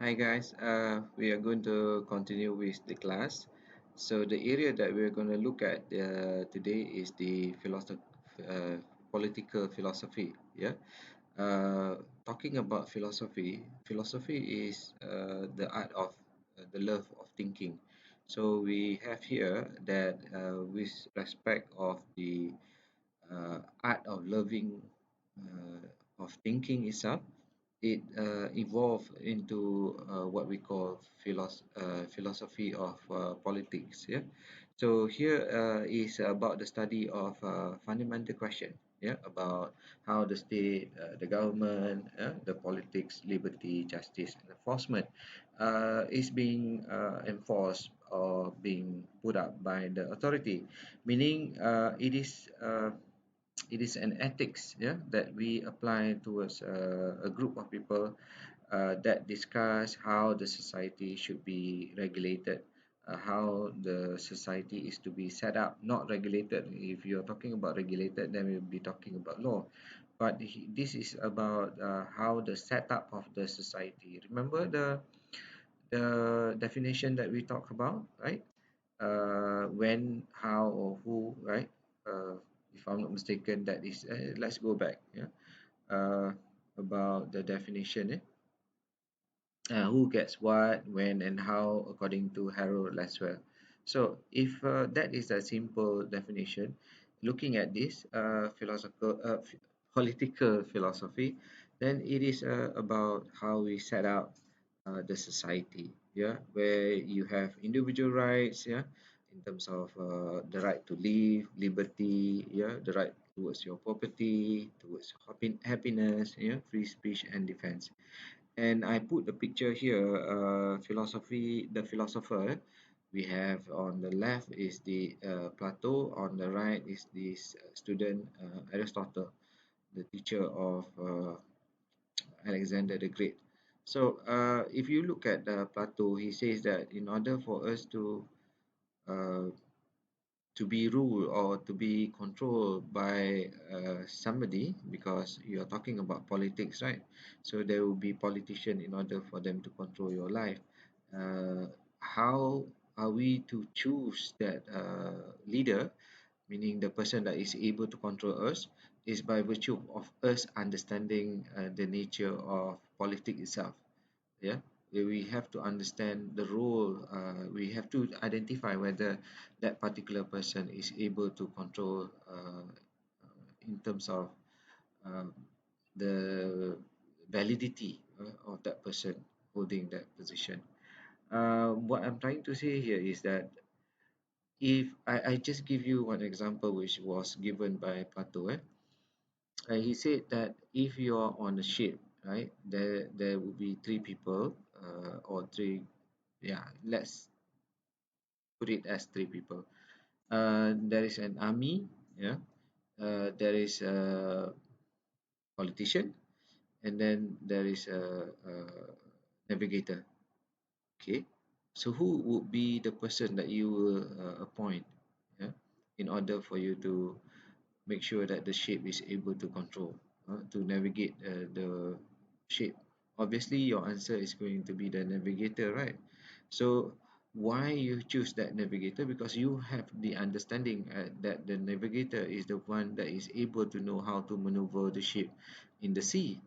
Hi guys, we are going to continue with the class. So the area that we're going to look at today is the uh, political philosophy. Yeah, talking about philosophy, philosophy is the art of the love of thinking. So we have here that with respect of the art of loving of thinking itself, it evolved into what we call philosophy of politics. Yeah, so here is about the study of fundamental question. Yeah, about how the state, the government, the politics, liberty, justice, and enforcement is being enforced or being put up by the authority. Meaning, it is an ethics, yeah, that we apply towards a group of people that discuss how the society should be regulated, how the society is to be set up, not regulated. If you're talking about regulated, then we'll be talking about law. But this is about how the setup of the society. Remember the definition that we talk about, right? When, how, or who, right? If I'm not mistaken, that is. Let's go back. Yeah. Uh, about the definition. Who gets what, when, and how, according to Harold Laswell. So, if that is a simple definition, looking at this political philosophy, then it is about how we set up the society, yeah, where you have individual rights, yeah, in terms of the right to live, liberty, yeah, the right towards your property, towards happiness, yeah, free speech and defense. And I put the picture here, the philosopher. We have on the left is the Plato, on the right is this student Aristotle, the teacher of Alexander the Great. So if you look at Plato, he says that in order for us uh, to be ruled or to be controlled by somebody, because you are talking about politics, right? So there will be politician in order for them to control your life. How are we to choose that leader, meaning the person that is able to control us, is by virtue of us understanding the nature of politics itself. Yeah, we have to understand the role. We have to identify whether that particular person is able to control in terms of uh, the validity of that person holding that position. What I'm trying to say here is that if I just give you one example which was given by Plato, he said that if you are on a ship, right, there will be three people, or three, yeah, let's put it as three people. There is an army, yeah, there is a politician, and then there is a navigator. Okay, so who would be the person that you will appoint, yeah, in order for you to make sure that the ship is able to control, to navigate the ship? Obviously, your answer is going to be the navigator, right? So, why you choose that navigator? Because you have the understanding that the navigator is the one that is able to know how to maneuver the ship in the sea.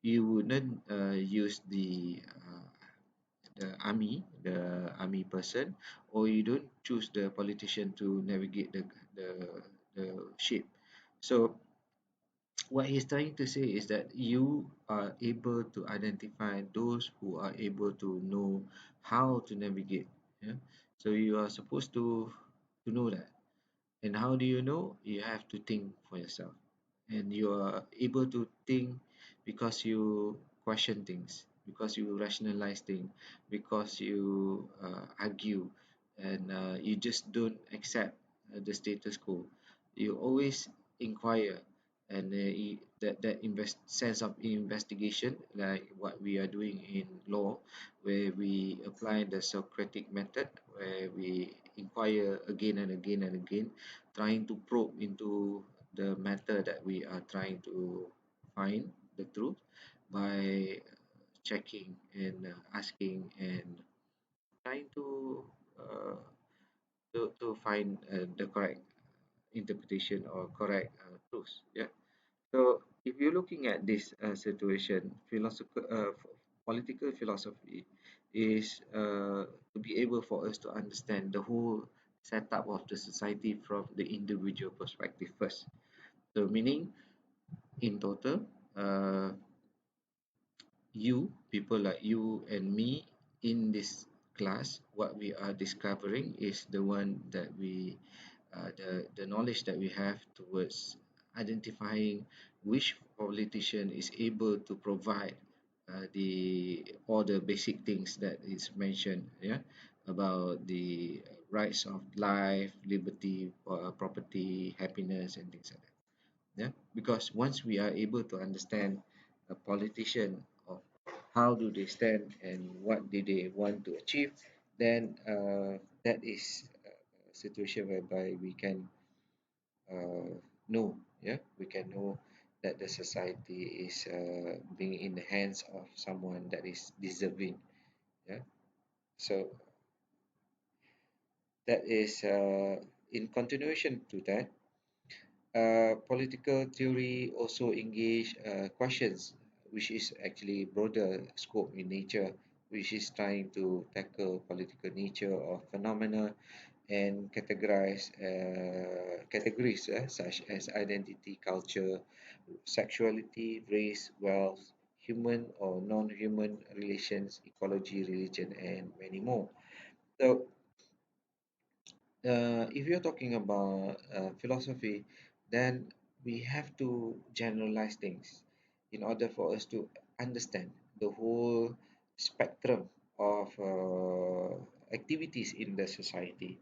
You wouldn't use the army person, or you don't choose the politician to navigate the ship. So what he's trying to say is that you are able to identify those who are able to know how to navigate. Yeah. So you are supposed to know that. And how do you know? You have to think for yourself. And you are able to think because you question things, because you rationalize things, because you argue, and you just don't accept the status quo. You always inquire, and that sense of investigation, like what we are doing in law, where we apply the Socratic method, where we inquire again and again and again, trying to probe into the matter that we are trying to find the truth by checking and asking and trying uh, to find the correct interpretation or correct truth. Yeah. So if you're looking at this situation, political philosophy is to be able for us to understand the whole setup of the society from the individual perspective first. So meaning in total, you, people like you and me in this class, what we are discovering is the one that the knowledge that we have towards identifying which politician is able to provide the all the basic things that is mentioned, yeah, about the rights of life, liberty, property, happiness, and things like that. Yeah, because once we are able to understand a politician of how do they stand and what do they want to achieve, then that is a situation whereby we can uh, know, yeah, we can know that the society is being in the hands of someone that is deserving. Yeah, so that is in continuation to that. Political theory also engage questions which is actually broader scope in nature, which is trying to tackle political nature of phenomena and categorize categories such as identity, culture, sexuality, race, wealth, human or non-human relations, ecology, religion, and many more. So if you're talking about philosophy, then we have to generalize things in order for us to understand the whole spectrum of activities in the society.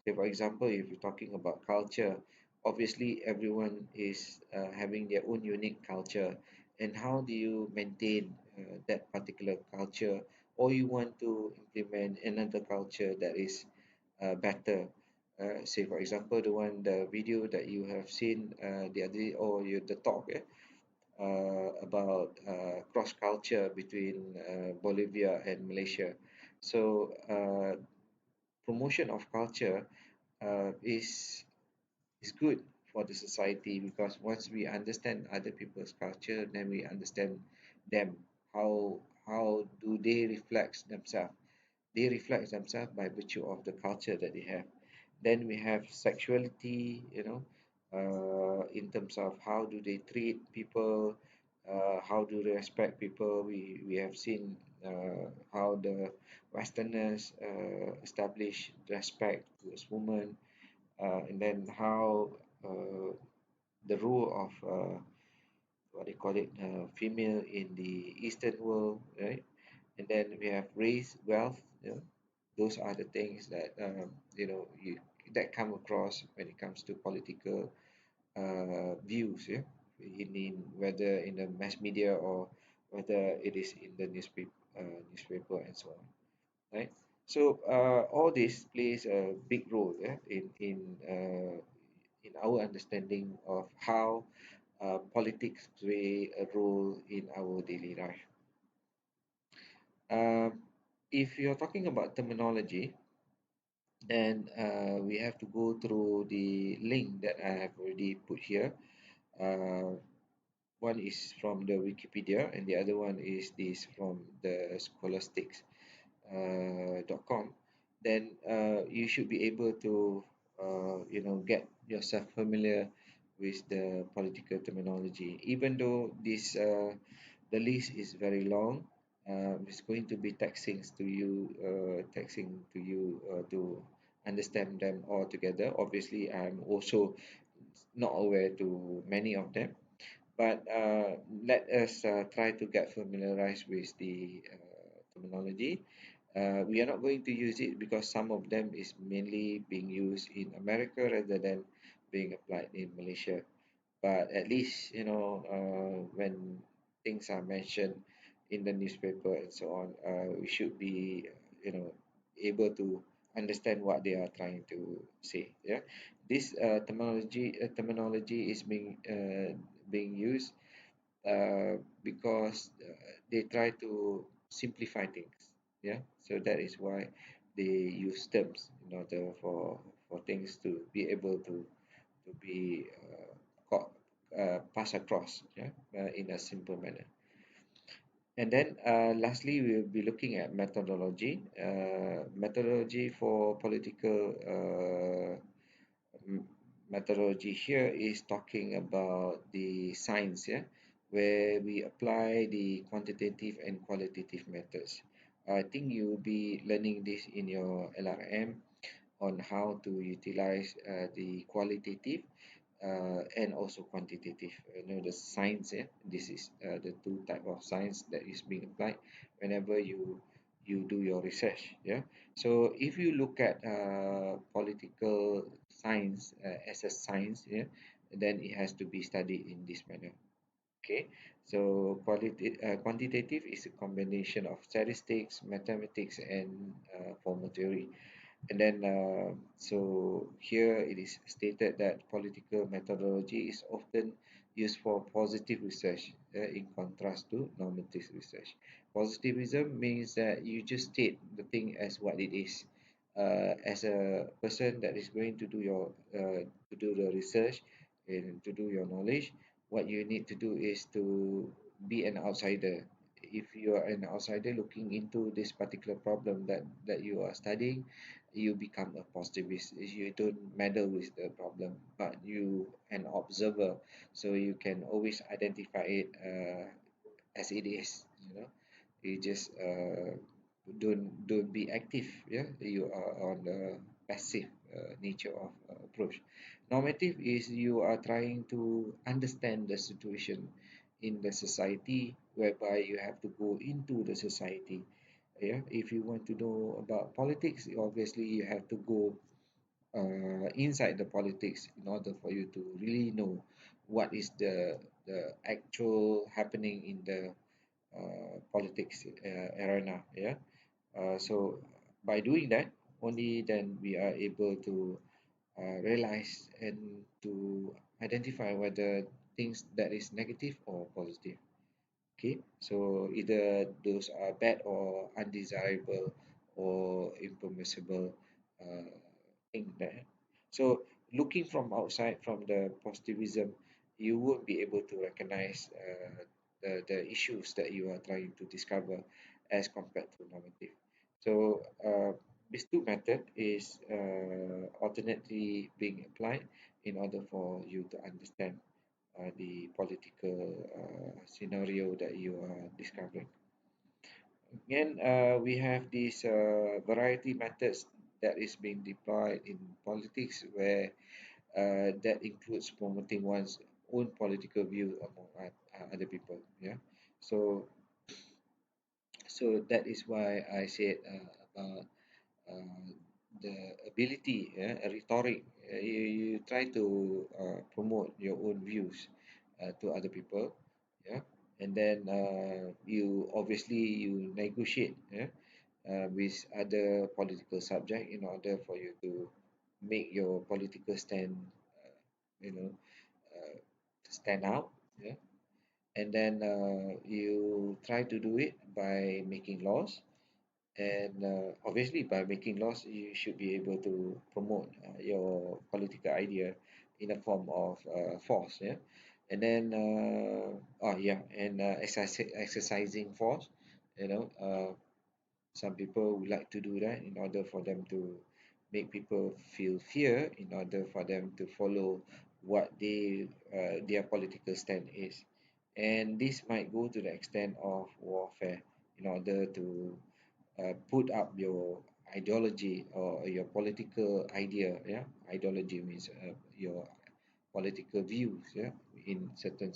So, for example, if you're talking about culture, obviously everyone is having their own unique culture, and how do you maintain that particular culture, or you want to implement another culture that is better, say for example the video that you have seen the other day, or the talk about cross culture between Bolivia and Malaysia. So promotion of culture is good for the society, because once we understand other people's culture, then we understand them, how do they reflect themselves. They reflect themselves by virtue of the culture that they have. Then we have sexuality, in terms of how do they treat people, how do they respect people. We have seen how the Westerners establish respect towards women, and then how uh, the role of what they call it, female in the Eastern world, right? And then we have race, wealth. Those are the things that you that come across when it comes to political views. Yeah, in whether in the mass media or whether it is in the newspaper and so on, right? So all this plays a big role, yeah, in our understanding of how politics play a role in our daily life. Um, if you're talking about terminology, then we have to go through the link that I have already put here. Uh, One is from the Wikipedia, and the other one is this from the Scholastics .com. Then you should be able to get yourself familiar with the political terminology. Even though the list is very long, it's going to be taxing to you to understand them all together. Obviously, I'm also not aware to many of them, but let us try to get familiarized with the terminology. We are not going to use it because some of them is mainly being used in America rather than being applied in Malaysia. But at least when things are mentioned in the newspaper and so on, we should be able to understand what they are trying to say. Yeah, this terminology is being used because they try to simplify things. Yeah, so that is why they use terms in order for things to be able to be passed across, yeah, in a simple manner. And then lastly, we'll be looking at methodology. Methodology for political m- methodology here is talking about the science, yeah, where we apply the quantitative and qualitative methods. I think you will be learning this in your LRM on how to utilize the qualitative and also quantitative. The science. Yeah, this is the two type of science that is being applied whenever you do your research. Yeah. So if you look at political science as a science, yeah, then it has to be studied in this manner. Okay. So quantitative is a combination of statistics, mathematics, and formal theory. And then, so here it is stated that political methodology is often used for positive research, in contrast to normative research. Positivism means that you just state the thing as what it is. As a person that is going to do the research and to do your knowledge, what you need to do is to be an outsider. If you are an outsider looking into this particular problem that you are studying, you become a positivist. You don't meddle with the problem, but you an observer, so you can always identify it as it is. You just don't be active. Yeah, you are on the passive nature of approach. Normative is you are trying to understand the situation in the society, whereby you have to go into the society. Yeah, if you want to know about politics, obviously you have to go inside the politics in order for you to really know what is the actual happening in the politics arena. Yeah. So by doing that, only then we are able to realize and to identify whether things that is negative or positive. Okay, so either those are bad or undesirable or impermissible uh, thing there. So looking from outside, from the positivism, you would be able to recognize the issues that you are trying to discover as compared to normative. So these two method is alternately being applied in order for you to understand the political scenario that you are discovering. Again, we have these variety methods that is being deployed in politics, where that includes promoting one's own political view among other people. Yeah, so that is why I said about uh, the ability, yeah, rhetoric. You try to promote your own views to other people, yeah, and then you negotiate, yeah, with other political subject in order for you to make your political stand, you know, uh, stand out, yeah, and then you try to do it by making laws, and obviously, by making laws, you should be able to promote your political idea in a form of force, yeah. And then, oh yeah, and exercising force. Some people would like to do that in order for them to make people feel fear, in order for them to follow what their political stand is. And this might go to the extent of warfare in order to put up your ideology or your political idea. Yeah, ideology means your political views. Yeah, in certain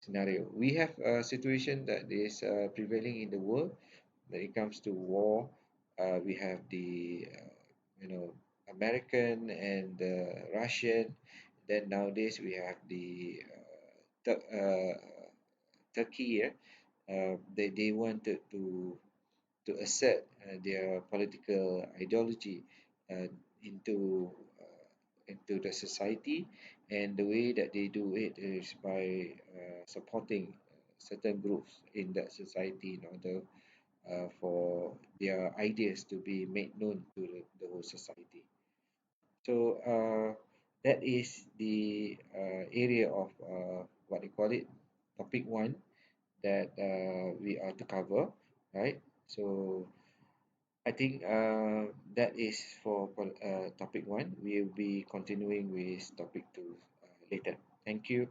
scenario, we have a situation that is prevailing in the world. When it comes to war, we have the American and the Russian. Then nowadays we have the Turkey. Yeah, they wanted to assert their political ideology uh, into into the society, and the way that they do it is by supporting. certain groups in that society in order for their ideas to be made known to the whole society. So that is the area of what you call it, topic one that we are to cover, right? So I think that is for topic one. We'll be continuing with topic two later. Thank you.